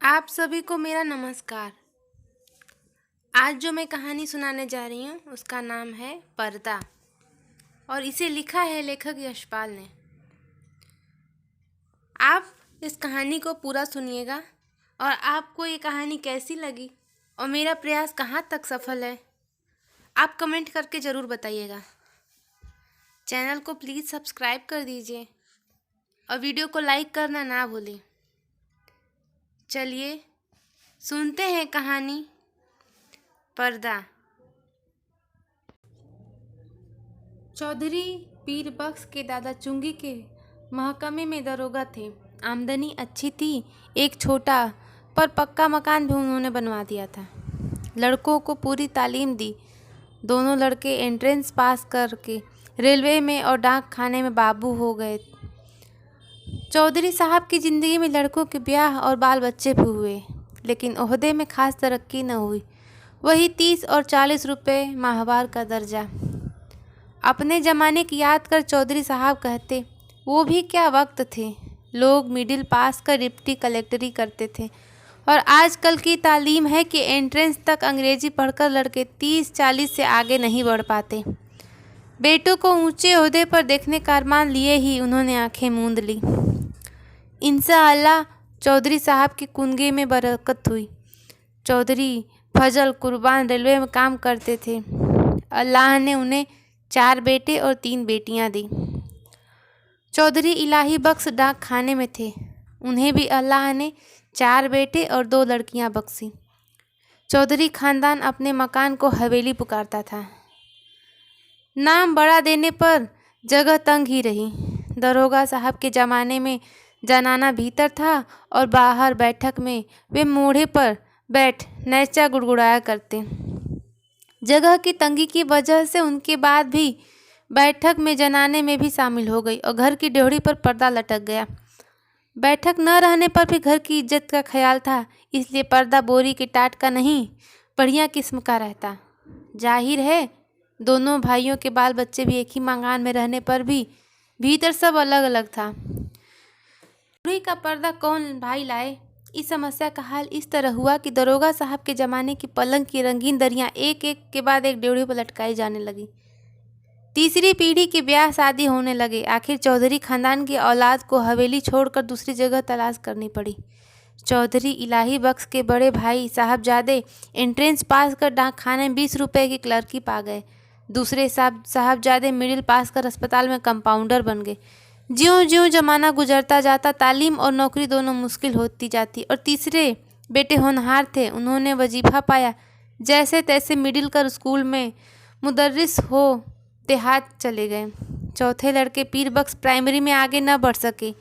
आप सभी को मेरा नमस्कार। आज जो मैं कहानी सुनाने जा रही हूँ उसका नाम है पर्दा और इसे लिखा है लेखक यशपाल ने। आप इस कहानी को पूरा सुनिएगा और आपको ये कहानी कैसी लगी और मेरा प्रयास कहाँ तक सफल है आप कमेंट करके ज़रूर बताइएगा। चैनल को प्लीज़ सब्सक्राइब कर दीजिए और वीडियो को लाइक करना ना भूलें। चलिए सुनते हैं कहानी पर्दा। चौधरी पीर बख्श के दादा चुंगी के महकमे में दरोगा थे। आमदनी अच्छी थी। एक छोटा पर पक्का मकान भी उन्होंने बनवा दिया था। लड़कों को पूरी तालीम दी। दोनों लड़के एंट्रेंस पास करके रेलवे में और डाक खाने में बाबू हो गए। चौधरी साहब की ज़िंदगी में लड़कों के ब्याह और बाल बच्चे भी हुए, लेकिन ओहदे में खास तरक्की न हुई। वही 30 और 40 रुपये माहवार का दर्जा। अपने ज़माने की याद कर चौधरी साहब कहते, वो भी क्या वक्त थे। लोग मिडिल पास कर डिप्टी कलेक्टरी करते थे और आजकल की तालीम है कि एंट्रेंस तक अंग्रेजी पढ़कर लड़के 30-40 से आगे नहीं बढ़ पाते। बेटों को ऊंचे ओहदे पर देखने का अरमान लिए ही उन्होंने आंखें मूंद ली। इंशाअल्लाह चौधरी साहब की कुनगे में बरकत हुई। चौधरी फजल कुर्बान रेलवे में काम करते थे। अल्लाह ने उन्हें 4 बेटे और 3 बेटियां दी। चौधरी इलाही बख्श डाक खाने में थे। उन्हें भी अल्लाह ने 4 बेटे और 2 लड़कियां बख्शी। चौधरी खानदान अपने मकान को हवेली पुकारता था। नाम बड़ा देने पर जगह तंग ही रही। दरोगा साहब के ज़माने में जनाना भीतर था और बाहर बैठक में वे मोढ़े पर बैठ नैचा गुड़गुड़ाया करते। जगह की तंगी की वजह से उनके बाद भी बैठक में जनाने में भी शामिल हो गई और घर की ड्योढ़ी पर पर्दा लटक गया। बैठक न रहने पर भी घर की इज्जत का ख्याल था, इसलिए पर्दा बोरी के टाट का नहीं बढ़िया किस्म का रहता। जाहिर है दोनों भाइयों के बाल बच्चे भी एक ही मकान में रहने पर भी भीतर सब अलग अलग था। ड्योढ़ी का पर्दा कौन भाई लाए? इस समस्या का हल इस तरह हुआ कि दरोगा साहब के ज़माने की पलंग की रंगीन दरियाँ एक एक के बाद एक ड्योढ़ी पर लटकाई जाने लगी। तीसरी पीढ़ी के ब्याह शादी होने लगे। आखिर चौधरी खानदान की औलाद को हवेली छोड़कर दूसरी जगह तलाश करनी पड़ी। चौधरी इलाही बख्श के बड़े भाई साहबजादे एंट्रेंस पास कर डाक खाने में 20 रुपये की क्लर्की पा गए। दूसरे साहबजादे मिडिल पास कर अस्पताल में कंपाउंडर बन गए। ज्यों ज्यों जमाना गुजरता जाता तालीम और नौकरी दोनों मुश्किल होती जाती और तीसरे बेटे होनहार थे। उन्होंने वजीफा पाया। जैसे तैसे मिडिल कर स्कूल में मुदर्रिस हो देहात चले गए। चौथे लड़के पीर बख्श प्राइमरी में आगे न बढ़ सके।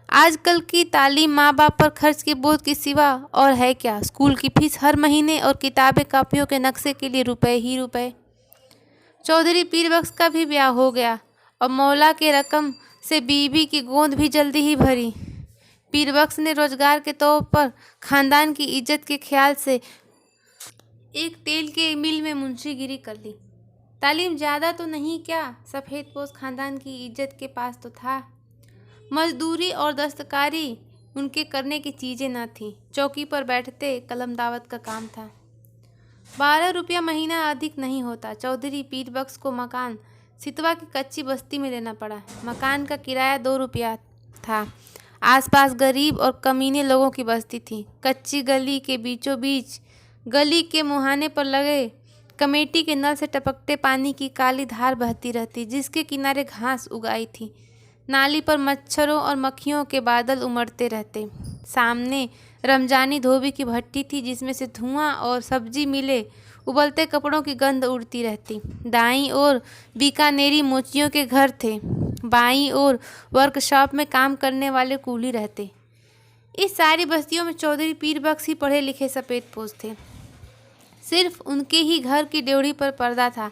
आजकल की तालीम माँ बाप पर खर्च के बोझ के सिवा और है क्या। स्कूल की फीस हर महीने और किताबें कापियों के नक्शे के लिए रुपए ही रुपए। चौधरी पीर बख्श का भी ब्याह हो गया और मौला के रकम से बीवी की गोंद भी जल्दी ही भरी। पीर बख्श ने रोजगार के तौर पर खानदान की इज्जत के ख्याल से एक तेल के मिल में मुंशीगिरी कर ली। तालीम ज़्यादा तो नहीं क्या, सफ़ेदपोश खानदान की इज्जत के पास तो था। मजदूरी और दस्तकारी उनके करने की चीज़ें न थीं। चौकी पर बैठते कलम दावत का काम था। 12 रुपया महीना अधिक नहीं होता। चौधरी पीर बख्श को मकान सितवा की कच्ची बस्ती में लेना पड़ा। मकान का किराया 2 रुपया था। आसपास गरीब और कमीने लोगों की बस्ती थी। कच्ची गली के बीचों बीच गली के मुहाने पर लगे कमेटी के नल से टपकते पानी की काली धार बहती रहती, जिसके किनारे घास उगाई थी। नाली पर मच्छरों और मक्खियों के बादल उमड़ते रहते। सामने रमजानी धोबी की भट्टी थी, जिसमें से धुआं और सब्जी मिले उबलते कपड़ों की गंध उड़ती रहती। दाईं ओर बीकानेरी मोचियों के घर थे। बाईं ओर वर्कशॉप में काम करने वाले कूली रहते। इस सारी बस्तियों में चौधरी पीर बख्श ही पढ़े लिखे सफ़ेदपोश थे। सिर्फ उनके ही घर की ड्योढ़ी पर पर्दा था।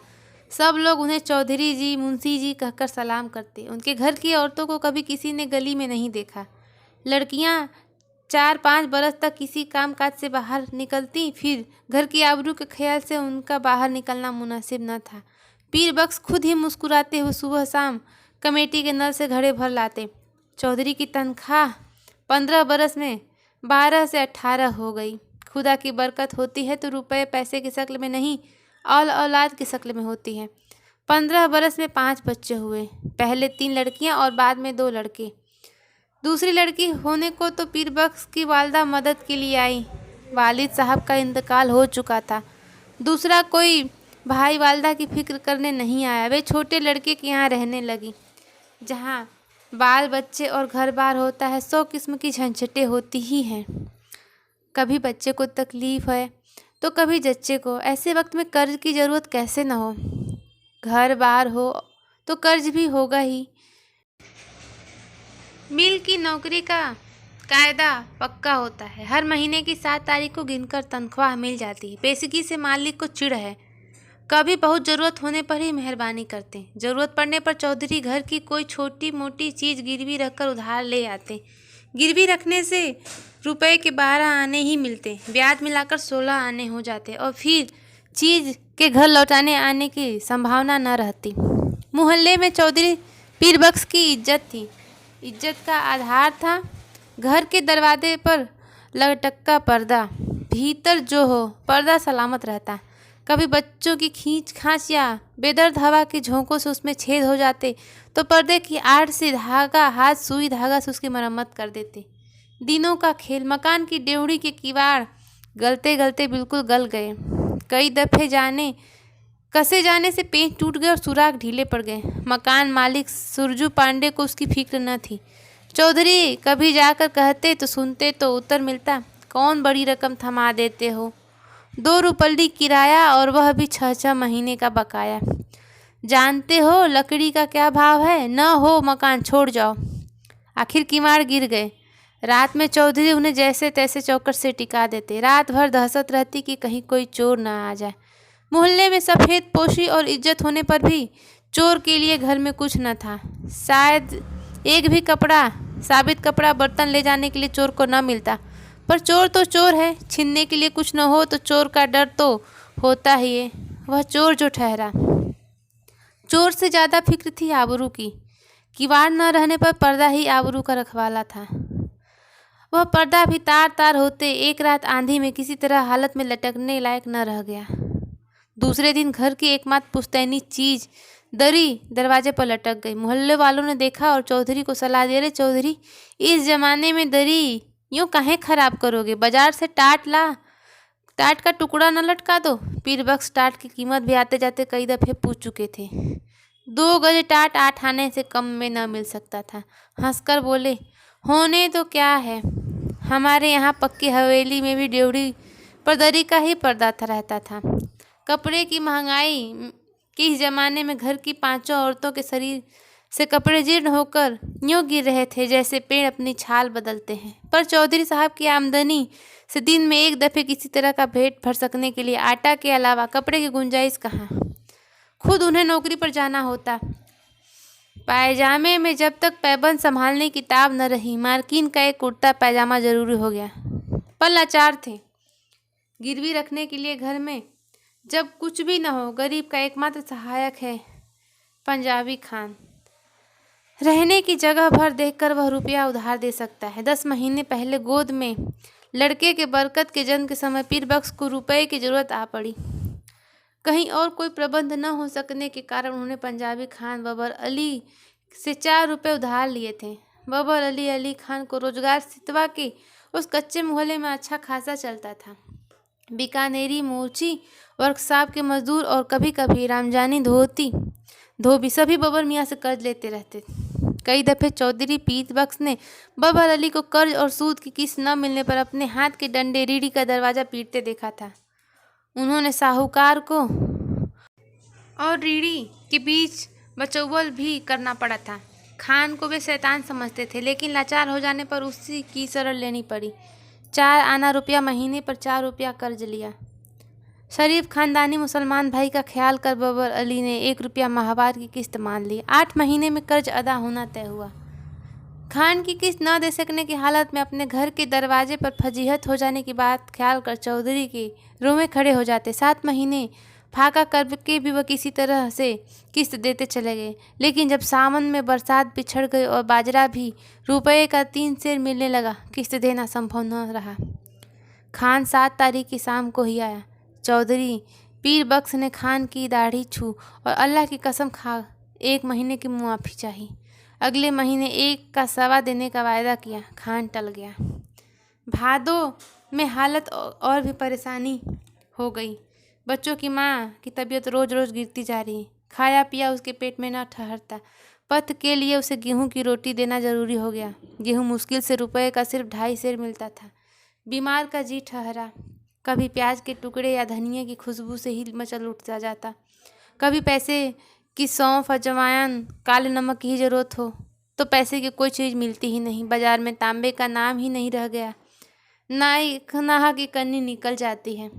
सब लोग उन्हें चौधरी जी, मुंशी जी कहकर सलाम करते। उनके घर की औरतों को कभी किसी ने गली में नहीं देखा। लड़कियां 4-5 बरस तक किसी काम काज से बाहर निकलती, फिर घर की आबरू के ख्याल से उनका बाहर निकलना मुनासिब न था। पीर बख्श खुद ही मुस्कुराते हुए सुबह शाम कमेटी के नल से घड़े भर लाते। चौधरी की तनख्वाह 15 बरस में 12 से 18 हो गई। खुदा की बरकत होती है तो रुपए पैसे की शक्ल में नहीं, औलाद की शक्ल में होती है। 15 बरस में 5 बच्चे हुए, पहले 3 लड़कियां और बाद में 2 लड़के। दूसरी लड़की होने को तो पीर बख्श की वालदा मदद के लिए आई। वालिद साहब का इंतकाल हो चुका था। दूसरा कोई भाई वालदा की फिक्र करने नहीं आया। वे छोटे लड़के के यहाँ रहने लगी। जहाँ बाल बच्चे और घर बार होता है, 100 किस्म की झंझटें होती ही हैं। कभी बच्चे को तकलीफ है तो कभी जच्चे को। ऐसे वक्त में कर्ज की ज़रूरत कैसे न हो। घर बार हो तो कर्ज भी होगा ही। मिल की नौकरी का कायदा पक्का होता है। हर महीने की 7 तारीख को गिनकर तनख्वाह मिल जाती है। पेशगी से मालिक को चिढ़ है। कभी बहुत ज़रूरत होने पर ही मेहरबानी करते हैं। ज़रूरत पड़ने पर चौधरी घर की कोई छोटी मोटी चीज़ गिरवी रखकर उधार ले आते। गिरवी रखने से रुपए के 12 आने ही मिलते, ब्याज मिलाकर 16 आने हो जाते और फिर चीज़ के घर लौटाने आने की संभावना न रहती। मोहल्ले में चौधरी पीर बख्श की इज्जत थी। इज्जत का आधार था घर के दरवाजे पर लटका पर्दा। भीतर जो हो पर्दा सलामत रहता। कभी बच्चों की खींच खांच या बेदर्द हवा के झोंकों से उसमें छेद हो जाते तो पर्दे की आड़ से धागा हाथ सुई धागा से उसकी मरम्मत कर देते। दिनों का खेल। मकान की डेवड़ी के किवाड़ गलते गलते बिल्कुल गल गए। कई दफ़े कसे जाने से पेंच टूट गए और सुराख ढीले पड़ गए। मकान मालिक सुरजू पांडे को उसकी फिक्र न थी। चौधरी कभी जाकर कहते तो सुनते तो उत्तर मिलता, कौन बड़ी रकम थमा देते हो, 2 रुपल्ली किराया और वह भी 6-6 महीने का बकाया। जानते हो लकड़ी का क्या भाव है, न हो मकान छोड़ जाओ। आखिर किवाड़ गिर गए। रात में चौधरी उन्हें जैसे तैसे चौखट से टिका देते। रात भर दहशत रहती कि कहीं कोई चोर न आ जाए। मोहल्ले में सफ़ेद पोशी और इज्जत होने पर भी चोर के लिए घर में कुछ न था। शायद एक भी साबित कपड़ा बर्तन ले जाने के लिए चोर को न मिलता। पर चोर तो चोर है। छीनने के लिए कुछ न हो तो चोर का डर तो होता ही है। वह चोर जो ठहरा। चोर से ज़्यादा फिक्र थी आबरू की। किवाड़ न रहने पर पर्दा ही आबरू का रखवाला था। वह पर्दा भी तार तार होते एक रात आंधी में किसी तरह हालत में लटकने लायक न रह गया। दूसरे दिन घर की एकमात्र पुश्तैनी चीज़ दरी दरवाजे पर लटक गई। मोहल्ले वालों ने देखा और चौधरी को सलाह दी, अरे चौधरी, इस ज़माने में दरी यूँ काहे खराब करोगे, बाजार से टाट ला, टाट का टुकड़ा न लटका दो। पीर बख्श टाट की कीमत भी आते जाते कई दफ़े पूछ चुके थे। 2 गज टाट 8 आने से कम में न मिल सकता था। हंसकर बोले, होने तो क्या है, हमारे यहाँ पक्की हवेली में भी ड्योढ़ी पर दरी का ही पर्दा रहता था। कपड़े की महंगाई के इस ज़माने में घर की 5 औरतों के शरीर से कपड़े जीर्ण होकर यूँ गिर रहे थे जैसे पेड़ अपनी छाल बदलते हैं। पर चौधरी साहब की आमदनी से दिन में एक दफ़े किसी तरह का पेट भर सकने के लिए आटा के अलावा कपड़े की गुंजाइश कहाँ। खुद उन्हें नौकरी पर जाना होता। पायजामे में जब तक पैबंद संभालने की ताब न रही, मार्किन का एक कुर्ता पैजामा जरूरी हो गया। पर लाचार थे। गिरवी रखने के लिए घर में जब कुछ भी न हो, गरीब का एकमात्र सहायक है पंजाबी खान। रहने की जगह भर देखकर वह रुपया उधार दे सकता है। 10 महीने पहले गोद में लड़के के बरकत के जन्म के समय पीर बख्श को रुपए की ज़रूरत आ पड़ी। कहीं और कोई प्रबंध न हो सकने के कारण उन्होंने पंजाबी खान बबर अली से 4 रुपये उधार लिए थे। बबर अली खान को रोजगार सितवा के उस कच्चे मोहल्ले में अच्छा खासा चलता था। बीकानेरी मोची वर्कशॉप के मजदूर और कभी कभी रामजानी धोबी सभी बबर मियाँ से कर्ज लेते रहते। कई दफ़े चौधरी पीर बख्श ने बबर अली को कर्ज और सूद की किस्त न मिलने पर अपने हाथ के डंडे रीढ़ी का दरवाज़ा पीटते देखा था। उन्होंने साहूकार को और रीढ़ी के बीच बचौवल भी करना पड़ा था। खान को वे शैतान समझते थे, लेकिन लाचार हो जाने पर उसी की शरण लेनी पड़ी। 4 आना रुपया महीने पर 4 रुपया कर्ज लिया। शरीफ खानदानी मुसलमान भाई का ख्याल कर बबर अली ने 1 रुपया माहवार की किस्त मान ली। 8 महीने में कर्ज अदा होना तय हुआ। खान की किस्त न दे सकने की हालत में अपने घर के दरवाजे पर फजीहत हो जाने की बात ख्याल कर चौधरी के रोंवे खड़े हो जाते। 7 महीने फाका करके भी वह किसी तरह से किस्त देते चले गए। लेकिन जब सावन में बरसात बिछड़ गई और बाजरा भी रुपये का 3 सेर मिलने लगा, किस्त देना संभव न रहा। खान 7 तारीख की शाम को ही आया। चौधरी पीर बख्श ने खान की दाढ़ी छू और अल्लाह की कसम खा 1 महीने की मुआफ़ी चाही। अगले महीने 1 का सवा देने का वायदा किया। खान टल गया। भादो में हालत और भी परेशानी हो गई। बच्चों की माँ की तबीयत रोज़ रोज़ गिरती जा रही। खाया पिया उसके पेट में न ठहरता। पथ के लिए उसे गेहूं की रोटी देना ज़रूरी हो गया। गेहूं मुश्किल से रुपये का सिर्फ 2.5 सेर मिलता था। बीमार का जी ठहरा। कभी प्याज के टुकड़े या धनिया की खुशबू से ही मचल उठता जाता, कभी पैसे की सौंफ, अजवाइन, काले नमक की ही ज़रूरत हो तो पैसे की कोई चीज़ मिलती ही नहीं। बाजार में तांबे का नाम ही नहीं रह गया। नाहा की कन्नी निकल जाती है।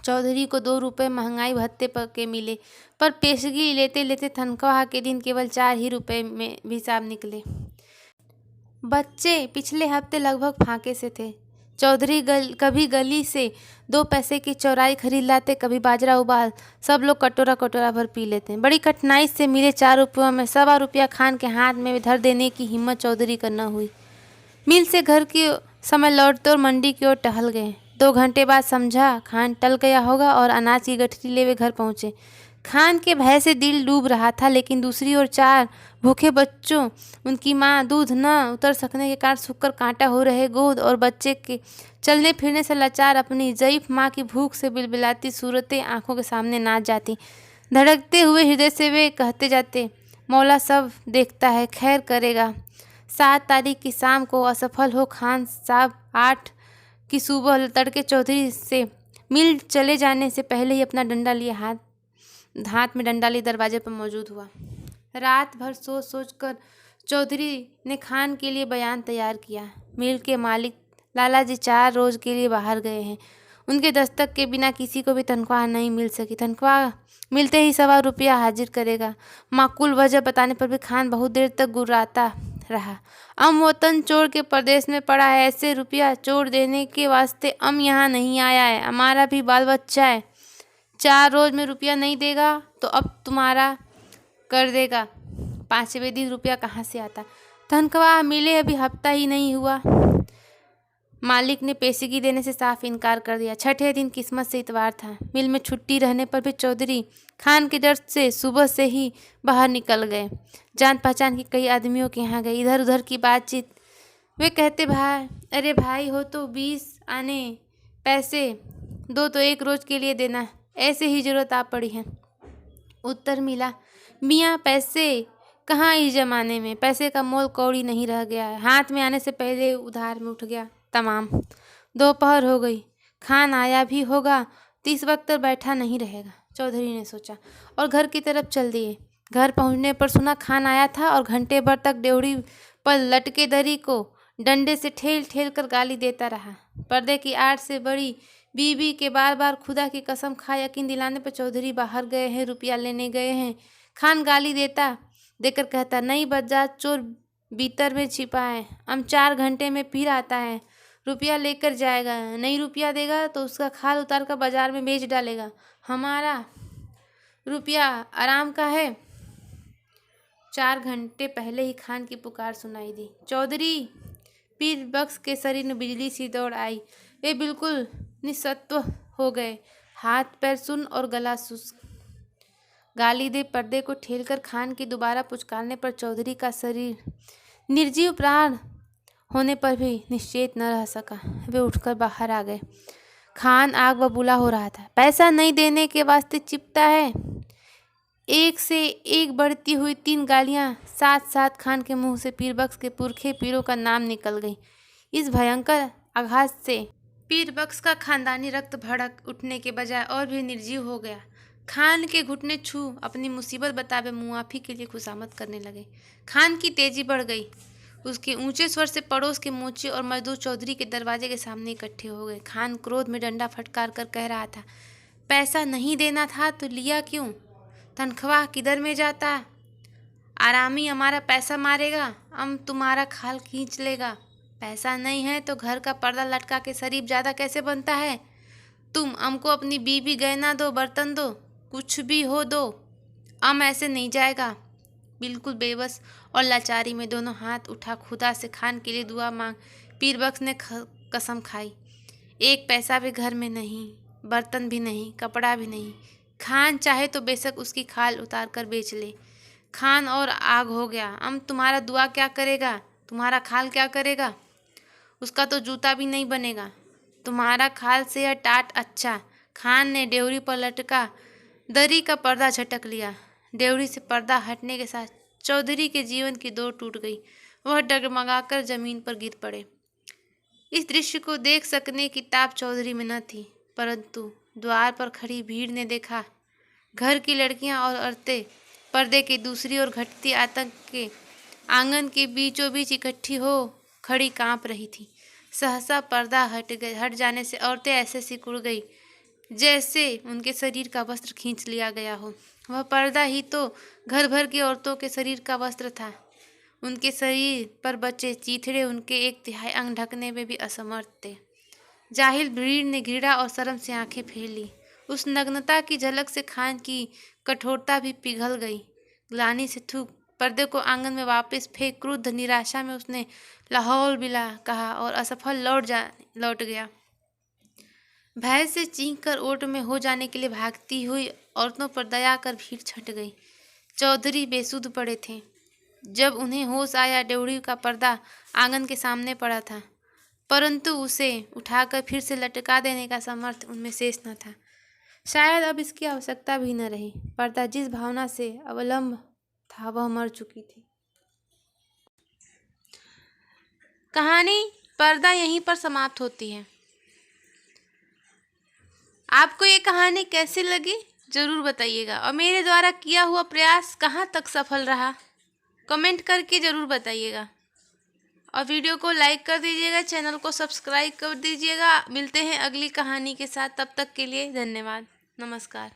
चौधरी को 2 रुपये महंगाई भत्ते पर के मिले, पर पेशगी लेते लेते तनख्वाह के दिन केवल 4 ही रुपये में हिसाब निकले। बच्चे पिछले हफ्ते लगभग फाके से थे। चौधरी कभी गली से 2 पैसे की चौराई खरीद लाते, कभी बाजरा उबाल सब लोग कटोरा कटोरा भर पी लेते। बड़ी कठिनाई से मिले 4 रुपयों में 1.25 रुपया खान के हाथ में धर देने की हिम्मत चौधरी का न हुई। मिल से घर के समय लौटते और मंडी की ओर टहल गए। 2 घंटे बाद समझा खान टल गया होगा और अनाज की गठरी ले वे घर पहुँचे। खान के भय से दिल डूब रहा था, लेकिन दूसरी ओर 4 भूखे बच्चों, उनकी माँ दूध न उतर सकने के कारण सूखकर कांटा हो रहे गोद और बच्चे के चलने फिरने से लाचार अपनी ज़ईफ़ माँ की भूख से बिलबिलाती सूरतें आंखों के सामने नाच जाती। धड़कते हुए हृदय से वे कहते जाते, मौला सब देखता है, खैर करेगा। 7 तारीख की शाम को असफल हो खान साहब 8 की सुबह तड़के चौधरी से मिल चले जाने से पहले ही अपना डंडा लिए हाथ में डंडा लिए दरवाजे पर मौजूद हुआ। रात भर सोच सोच कर चौधरी ने खान के लिए बयान तैयार किया। मिल के मालिक लालाजी 4 रोज़ के लिए बाहर गए हैं। उनके दस्तक के बिना किसी को भी तनख्वाह नहीं मिल सकी। तनख्वाह मिलते ही 1.25 रुपया हाजिर करेगा। माकूल वजह बताने पर भी खान बहुत देर तक गुर्राता रहा। वतन छोड़ के प्रदेश में पड़ा है, ऐसे रुपया छोड़ देने के वास्ते यहाँ नहीं आया है। हमारा भी बाल बच्चा है। 4 रोज़ में रुपया नहीं देगा तो अब तुम्हारा कर देगा। 5वें दिन रुपया कहाँ से आता? तनख्वाह मिले अभी हफ्ता ही नहीं हुआ। मालिक ने पेशगी देने से साफ इनकार कर दिया। 6ठे दिन किस्मत से इतवार था। मिल में छुट्टी रहने पर भी चौधरी खान के डर से सुबह से ही बाहर निकल गए। जान पहचान के कई आदमियों के यहाँ गए। इधर उधर की बातचीत। वे कहते, भाई अरे भाई हो तो 20 आने पैसे दो तो 1 रोज़ के लिए देना, ऐसे ही ज़रूरत आ पड़ी है। उत्तर मिला, मियाँ पैसे कहाँ इस ज़माने में, पैसे का मोल कौड़ी नहीं रह गया है। हाथ में आने से पहले उधार में उठ गया तमाम। दोपहर हो गई। खान आया भी होगा तो इस वक्त बैठा नहीं रहेगा, चौधरी ने सोचा और घर की तरफ चल दिए। घर पहुंचने पर सुना खान आया था और घंटे भर तक ड्योढ़ी पर लटके दरी को डंडे से ठेल ठेल कर गाली देता रहा। पर्दे की आड़ से बड़ी बीबी के बार बार खुदा की कसम खा यकीन दिलाने पर चौधरी बाहर गए हैं, रुपया लेने गए हैं। खान गाली देकर कहता, नई बजात चोर भीतर में छिपा है, हम 4 घंटे में फिर आता है, रुपया लेकर जाएगा। नहीं रुपया देगा तो उसका खाल उतार कर बाजार में बेच डालेगा। हमारा रुपया आराम का है। 4 घंटे पहले ही खान की पुकार सुनाई दी। चौधरी पीर बख्श के शरीर में बिजली सी दौड़ आई। वे बिल्कुल निस्सत्व हो गए, हाथ पैर सुन्न और गला शुष्क। गाली दे पर्दे को ठेलकर खान की दोबारा पुचकारने पर चौधरी का शरीर निर्जीव प्राण होने पर भी निश्चेत न रह सका। वे उठकर बाहर आ गए। खान आग बबूला हो रहा था। पैसा नहीं देने के वास्ते चिपटा है। एक से एक बढ़ती हुई 3 गालियां साथ साथ खान के मुंह से पीरबख्श के पुरखे पीरों का नाम निकल गई। इस भयंकर आघात से पीरबख्श का खानदानी रक्त भड़क उठने के बजाय और भी निर्जीव हो गया। खान के घुटने छू अपनी मुसीबत बतावे मुआफ़ी के लिए खुशामद करने लगे। खान की तेजी बढ़ गई। उसके ऊंचे स्वर से पड़ोस के मोची और मजदूर चौधरी के दरवाजे के सामने इकट्ठे हो गए। खान क्रोध में डंडा फटकार कर कह रहा था, पैसा नहीं देना था तो लिया क्यों? तनख्वाह किधर में जाता? आरामी हमारा पैसा मारेगा, हम तुम्हारा खाल खींच लेगा। पैसा नहीं है तो घर का पर्दा लटका के शरीफ ज़्यादा कैसे बनता है? तुम हमको अपनी बीवी गहना दो, बर्तन दो, कुछ भी हो दो, अम ऐसे नहीं जाएगा। बिल्कुल बेबस और लाचारी में दोनों हाथ उठा खुदा से खान के लिए दुआ मांग पीरबख्श ने कसम खाई। एक पैसा भी घर में नहीं, बर्तन भी नहीं, कपड़ा भी नहीं। खान चाहे तो बेशक उसकी खाल उतार कर बेच ले। खान और आग हो गया। अम तुम्हारा दुआ क्या करेगा, तुम्हारा खाल क्या करेगा? उसका तो जूता भी नहीं बनेगा। तुम्हारा खाल से यह टाट अच्छा। खान ने डेवरी पर लटका दरी का पर्दा झटक लिया। डेवरी से पर्दा हटने के साथ चौधरी के जीवन की डोर टूट गई। वह डगमगाकर जमीन पर गिर पड़े। इस दृश्य को देख सकने की ताप चौधरी में न थी, परंतु द्वार पर खड़ी भीड़ ने देखा। घर की लड़कियां और औरतें पर्दे की दूसरी ओर घटती आतंक के आंगन के बीचों बीच इकट्ठी हो खड़ी कांप रही थी। सहसा पर्दा हट जाने से औरतें ऐसे सिकुड़ गई जैसे उनके शरीर का वस्त्र खींच लिया गया हो। वह पर्दा ही तो घर भर की औरतों के शरीर का वस्त्र था। उनके शरीर पर बचे चीथड़े उनके एक तिहाई अंग ढकने में भी असमर्थ थे। जाहिल भीड़ ने घृणा और शर्म से आंखें फेर ली। उस नग्नता की झलक से खान की कठोरता भी पिघल गई। ग्लानि से थूक पर्दे को आंगन में वापस फेंक क्रुद्ध निराशा में उसने लाहौल बिला कहा और असफल लौट गया। भय से चीख कर ओट में हो जाने के लिए भागती हुई औरतों पर दया कर भीड़ छट गई। चौधरी बेसुध पड़े थे। जब उन्हें होश आया, डेवढ़ी का पर्दा आंगन के सामने पड़ा था, परंतु उसे उठाकर फिर से लटका देने का सामर्थ्य उनमें शेष न था। शायद अब इसकी आवश्यकता भी न रही। पर्दा जिस भावना से अवलंब था वह मर चुकी थी। कहानी पर्दा यहीं पर समाप्त होती है। आपको ये कहानी कैसी लगी ज़रूर बताइएगा, और मेरे द्वारा किया हुआ प्रयास कहाँ तक सफल रहा कमेंट करके ज़रूर बताइएगा। और वीडियो को लाइक कर दीजिएगा, चैनल को सब्सक्राइब कर दीजिएगा। मिलते हैं अगली कहानी के साथ, तब तक के लिए धन्यवाद, नमस्कार।